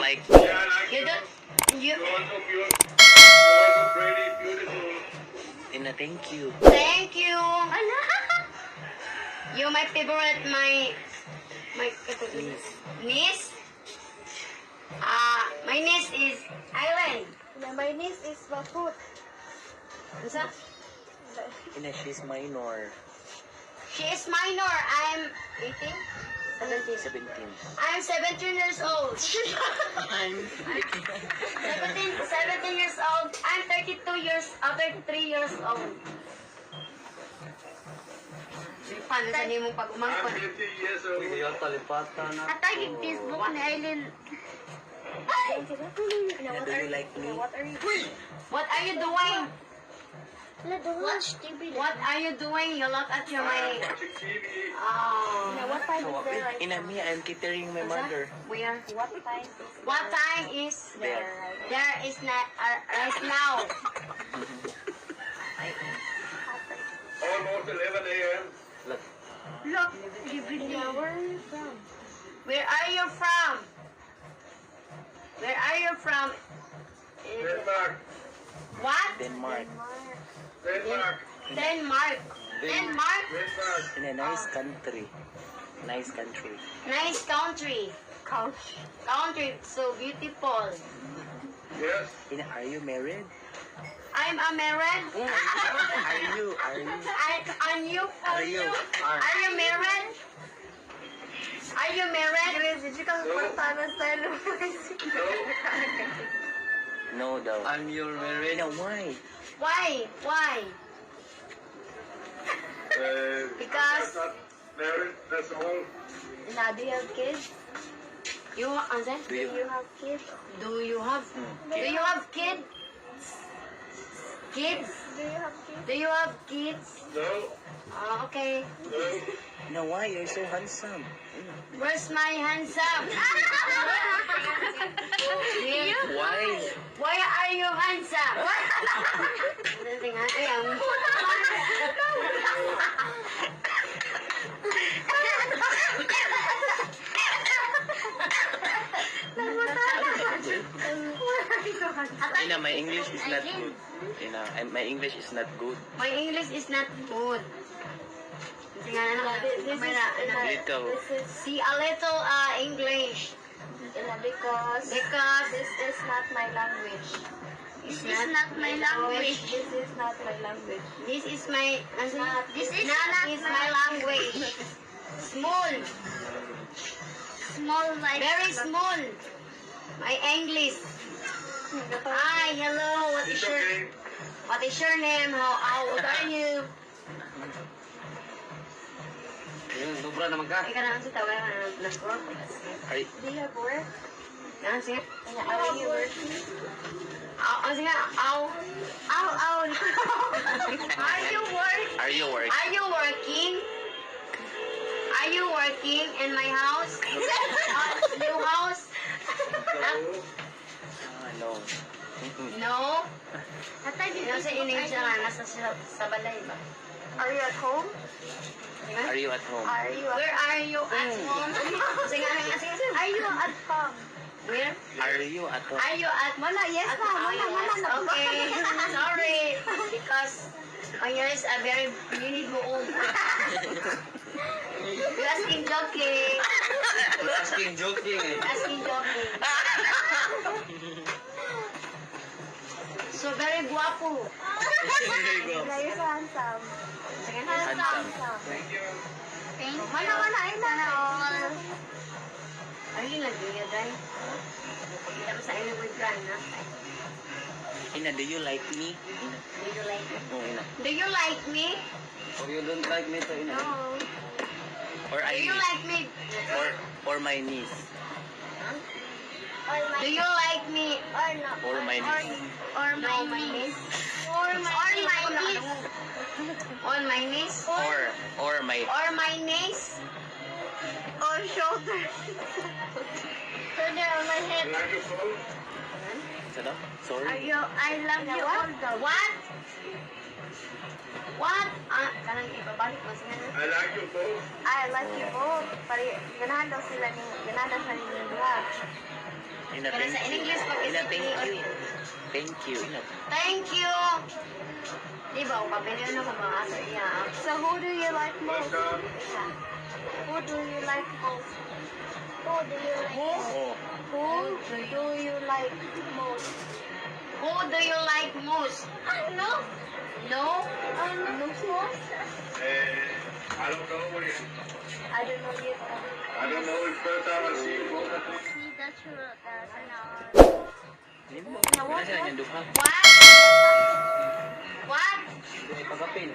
like Yeah, me? I like You you. don't, you, You're also pure. You're also pretty, beautiful. Ina, thank you. thank you. You my favorite, my niece. My niece is Island. My niece is Bakut. Isa? Ina, she's minor. She is minor. I'm 18. 17. I'm 17 years old. I'm 17 years old. I'm 33 years old. Paano sa nimo pag I'm umangkot? 50 years old. Atay Facebook ni Aileen. Ina, do you like me? What are you doing? What are you doing? Watch TV. What are you doing? You look at your I'm my. watching TV. What time is there right Ina, me, I'm catering my mother. Where? What time? What time is There. there is not right now? Almost 11 a.m. Look, Look, Yeah, where are you from? where are you from? Where are you from? Denmark. What? Denmark. Denmark. Denmark. Denmark. Denmark. In a nice country. Nice country. Nice country. Country so beautiful. Yes. Ina, are you married? I'm a married. Are you? Are you? Are you? Are you married? Are you married? Did you come for time and style? No daw. I'm your married. Ina, why? Why? Why? Because- I'm not married. That's all. Now, do you have kids? You answer? Do you? Do you have kids? Do you have? Do you have kids? Kids? Do you have kids? Do you have kids? No. Okay. No. Ina, why? You're so handsome. Where's my handsome? Why? Why are you handsome? Ina, my English is not good. Ina, my English is not good. My English is not good. Little. See a little English Because because this is not my language. it's not my language. This is not my language. This is my this is not is my language. Small, like very small. My English. Hi, hello. What is It's your okay. name? How old are you? Sobra naman ka. Ika na ang sitaw na nag-work. Ay, Do you have work? Yan, sige. Are you working? Sige. Are you work? are you working? Are you working? Are you working in my house? New house? No. No. No. Yung sa inage na nga, nasa sa balay ba? Are you at home? Are you at home? Are you at Where are you at home? Sige. Are you at home? Where? Are you at home? Are you at Wala, yes na. Wala. Okay. Sorry. Because my hair is a very beautiful. You're asking joking. Asking joking eh. Asking joking. So very guapo. Yeah, you're so handsome. Sige. Handsome. Thank you. Thank you. Wala, ay na all. Are you lagi niya, Dai? Kita mo sa inyo with Grand, na? Ina, do you like me? Ina. Do you like me? Oh, Ina. Do you like me? Or you don't like me to Ina? No. Or Do I you niece? like me? Or my niece? Do you like me? Or no. Or my niece? Or my niece? Or my niece? On my niece? Or my... Or my niece? Or shoulder. Shoulder on my head. You like your phone? Ano? Sorry? I love you all. What? What? Kanang ibabalik mo siya na. I like your phone. I like you both. Ganahan daw sila ni, ganahan daw sa ninyo. Ina, Pero thank sa you. English, pag Ina, thank you. isipin, Thank you. Ina. thank you. Di ba, papilihan ako mga aso iya. So who do you like most? Welcome. Who do you like most? Who do you like most? Oh. Who do you like most? Who do you like most? No. No? No most? I don't know what it is. I don't know yet. I don't know. It's first time I see you. See, that's your Hindi mo. Nasa niyang duha. What? What? Hindi pagkapil.